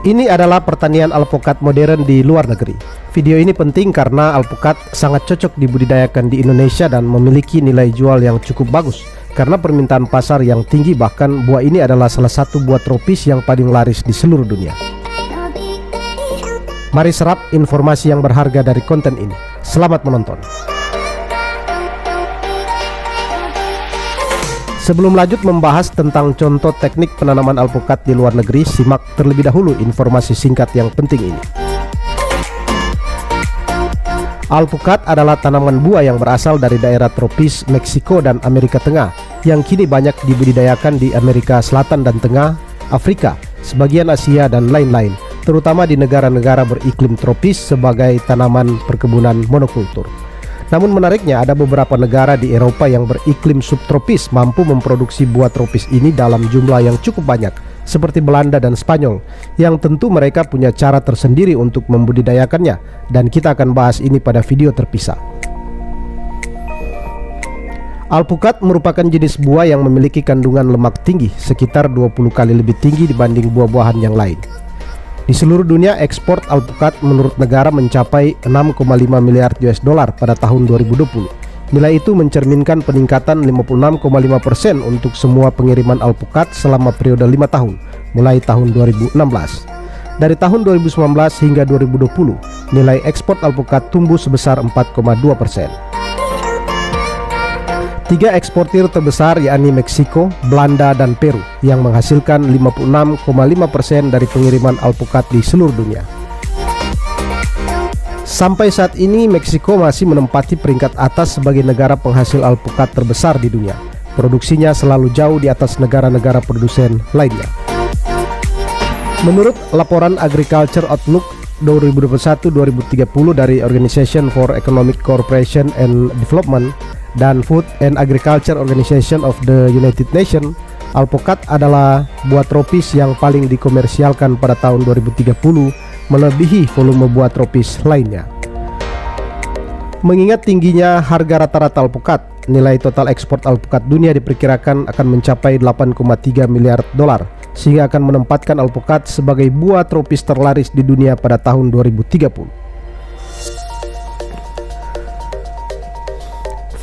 Ini adalah pertanian alpukat modern di luar negeri. Video ini penting karena alpukat sangat cocok dibudidayakan di Indonesia dan memiliki nilai jual yang cukup bagus karena permintaan pasar yang tinggi. Bahkan buah ini adalah salah satu buah tropis yang paling laris di seluruh dunia. Mari serap informasi yang berharga dari konten ini. Selamat menonton. Sebelum lanjut membahas tentang contoh teknik penanaman alpukat di luar negeri, simak terlebih dahulu informasi singkat yang penting ini. Alpukat adalah tanaman buah yang berasal dari daerah tropis Meksiko dan Amerika Tengah yang kini banyak dibudidayakan di Amerika Selatan dan Tengah, Afrika, sebagian Asia dan lain-lain, terutama di negara-negara beriklim tropis sebagai tanaman perkebunan monokultur. Namun menariknya, ada beberapa negara di Eropa yang beriklim subtropis mampu memproduksi buah tropis ini dalam jumlah yang cukup banyak, seperti Belanda dan Spanyol, yang tentu mereka punya cara tersendiri untuk membudidayakannya, dan kita akan bahas ini pada video terpisah. Alpukat merupakan jenis buah yang memiliki kandungan lemak tinggi, sekitar 20 kali lebih tinggi dibanding buah-buahan yang lain. Di seluruh dunia, ekspor alpukat menurut negara mencapai 6,5 miliar US dollar pada tahun 2020. Nilai itu mencerminkan peningkatan 56,5% untuk semua pengiriman alpukat selama periode 5 tahun, mulai tahun 2016. Dari tahun 2019 hingga 2020, nilai ekspor alpukat tumbuh sebesar 4,2%. Tiga eksportir terbesar yakni Meksiko, Belanda, dan Peru yang menghasilkan 56,5% dari pengiriman alpukat di seluruh dunia. Sampai saat ini Meksiko masih menempati peringkat atas sebagai negara penghasil alpukat terbesar di dunia. Produksinya selalu jauh di atas negara-negara produsen lainnya. Menurut laporan Agriculture Outlook 2021-2030 dari Organization for Economic Cooperation and Development dan Food and Agriculture Organization of the United Nations, alpukat adalah buah tropis yang paling dikomersialkan pada tahun 2030, melebihi volume buah tropis lainnya. Mengingat tingginya harga rata-rata alpukat, nilai total ekspor alpukat dunia diperkirakan akan mencapai 8,3 miliar dolar, sehingga akan menempatkan alpukat sebagai buah tropis terlaris di dunia pada tahun 2030.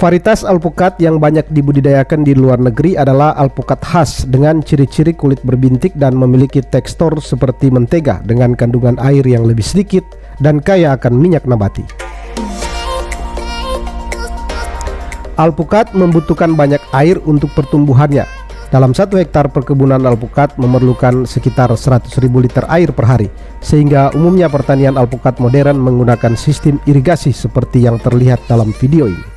Varietas alpukat yang banyak dibudidayakan di luar negeri adalah alpukat khas dengan ciri-ciri kulit berbintik dan memiliki tekstur seperti mentega dengan kandungan air yang lebih sedikit dan kaya akan minyak nabati. Alpukat membutuhkan banyak air untuk pertumbuhannya. Dalam 1 hektar perkebunan alpukat memerlukan sekitar 100.000 liter air per hari, sehingga umumnya pertanian alpukat modern menggunakan sistem irigasi seperti yang terlihat dalam video ini.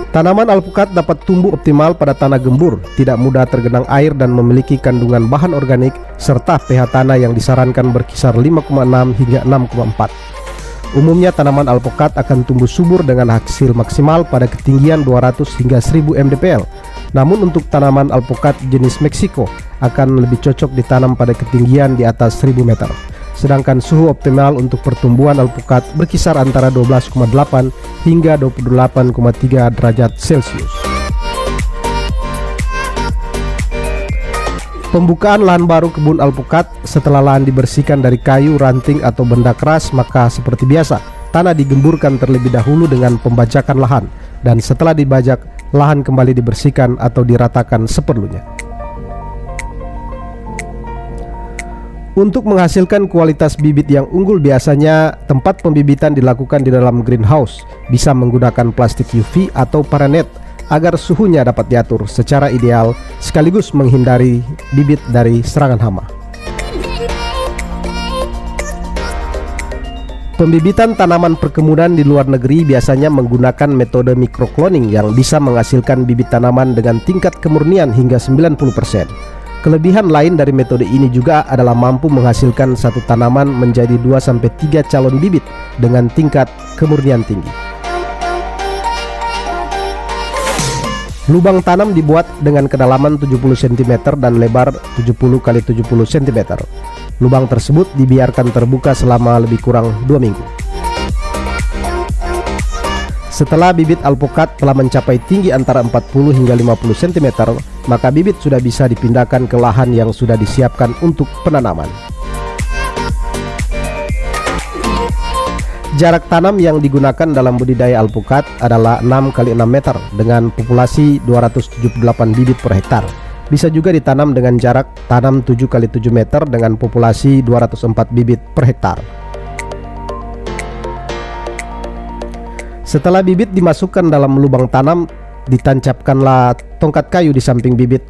Tanaman alpukat dapat tumbuh optimal pada tanah gembur, tidak mudah tergenang air dan memiliki kandungan bahan organik serta pH tanah yang disarankan berkisar 5,6 hingga 6,4. Umumnya tanaman alpukat akan tumbuh subur dengan hasil maksimal pada ketinggian 200 hingga 1000 mdpl. Namun untuk tanaman alpukat jenis Meksiko akan lebih cocok ditanam pada ketinggian di atas 1000 meter. Sedangkan suhu optimal untuk pertumbuhan alpukat berkisar antara 12,8 hingga 28,3 derajat Celcius. Pembukaan lahan baru kebun alpukat setelah lahan dibersihkan dari kayu, ranting, atau benda keras, maka seperti biasa, tanah digemburkan terlebih dahulu dengan pembajakan lahan, dan setelah dibajak, lahan kembali dibersihkan atau diratakan seperlunya. Untuk menghasilkan kualitas bibit yang unggul, biasanya tempat pembibitan dilakukan di dalam greenhouse, bisa menggunakan plastik UV atau paranet agar suhunya dapat diatur secara ideal sekaligus menghindari bibit dari serangan hama. Pembibitan tanaman perkebunan di luar negeri biasanya menggunakan metode microcloning yang bisa menghasilkan bibit tanaman dengan tingkat kemurnian hingga 90%. Kelebihan lain dari metode ini juga adalah mampu menghasilkan satu tanaman menjadi 2-3 calon bibit dengan tingkat kemurnian tinggi. Lubang tanam dibuat dengan kedalaman 70 cm dan lebar 70 x 70 cm. Lubang tersebut dibiarkan terbuka selama lebih kurang 2 minggu. Setelah bibit alpukat telah mencapai tinggi antara 40 hingga 50 cm, maka bibit sudah bisa dipindahkan ke lahan yang sudah disiapkan untuk penanaman. Jarak tanam yang digunakan dalam budidaya alpukat adalah 6 x 6 meter dengan populasi 278 bibit per hektar. Bisa juga ditanam dengan jarak tanam 7 x 7 meter dengan populasi 204 bibit per hektar. Setelah bibit dimasukkan dalam lubang tanam, ditancapkanlah tongkat kayu di samping bibit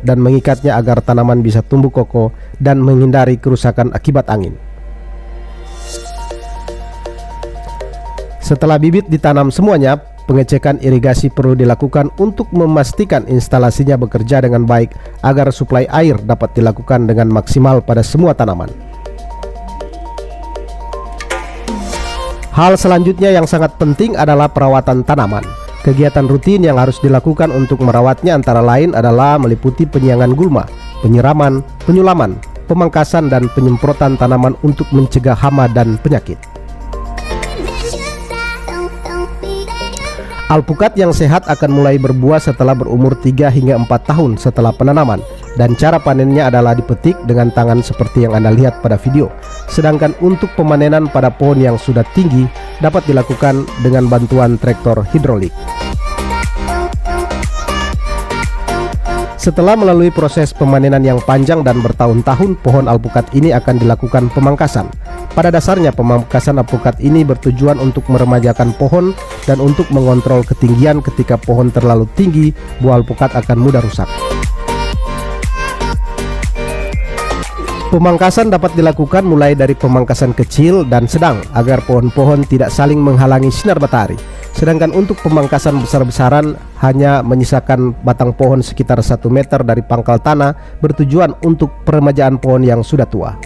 dan mengikatnya agar tanaman bisa tumbuh kokoh dan menghindari kerusakan akibat angin. Setelah bibit ditanam semuanya, pengecekan irigasi perlu dilakukan untuk memastikan instalasinya bekerja dengan baik agar suplai air dapat dilakukan dengan maksimal pada semua tanaman. Hal selanjutnya yang sangat penting adalah perawatan tanaman. Kegiatan rutin yang harus dilakukan untuk merawatnya antara lain adalah meliputi penyiangan gulma, penyiraman, penyulaman, pemangkasan dan penyemprotan tanaman untuk mencegah hama dan penyakit. Alpukat yang sehat akan mulai berbuah setelah berumur 3 hingga 4 tahun setelah penanaman, dan cara panennya adalah dipetik dengan tangan seperti yang Anda lihat pada video. Sedangkan untuk pemanenan pada pohon yang sudah tinggi dapat dilakukan dengan bantuan traktor hidrolik. Setelah melalui proses pemanenan yang panjang dan bertahun-tahun, pohon alpukat ini akan dilakukan pemangkasan. Pada dasarnya pemangkasan alpukat ini bertujuan untuk meremajakan pohon dan untuk mengontrol ketinggian. Ketika pohon terlalu tinggi, buah alpukat akan mudah rusak. Pemangkasan dapat dilakukan mulai dari pemangkasan kecil dan sedang agar pohon-pohon tidak saling menghalangi sinar matahari. Sedangkan untuk pemangkasan besar-besaran hanya menyisakan batang pohon sekitar 1 meter dari pangkal tanah, bertujuan untuk peremajaan pohon yang sudah tua.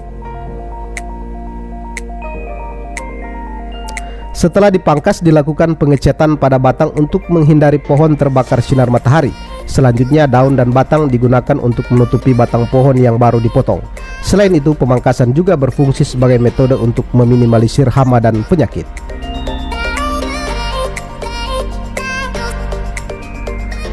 Setelah dipangkas, dilakukan pengecatan pada batang untuk menghindari pohon terbakar sinar matahari. Selanjutnya daun dan batang digunakan untuk menutupi batang pohon yang baru dipotong. Selain itu, pemangkasan juga berfungsi sebagai metode untuk meminimalisir hama dan penyakit.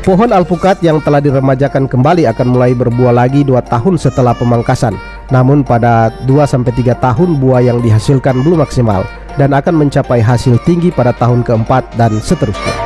Pohon alpukat yang telah diremajakan kembali akan mulai berbuah lagi 2 tahun setelah pemangkasan. Namun pada 2-3 tahun buah yang dihasilkan belum maksimal dan akan mencapai hasil tinggi pada tahun keempat dan seterusnya.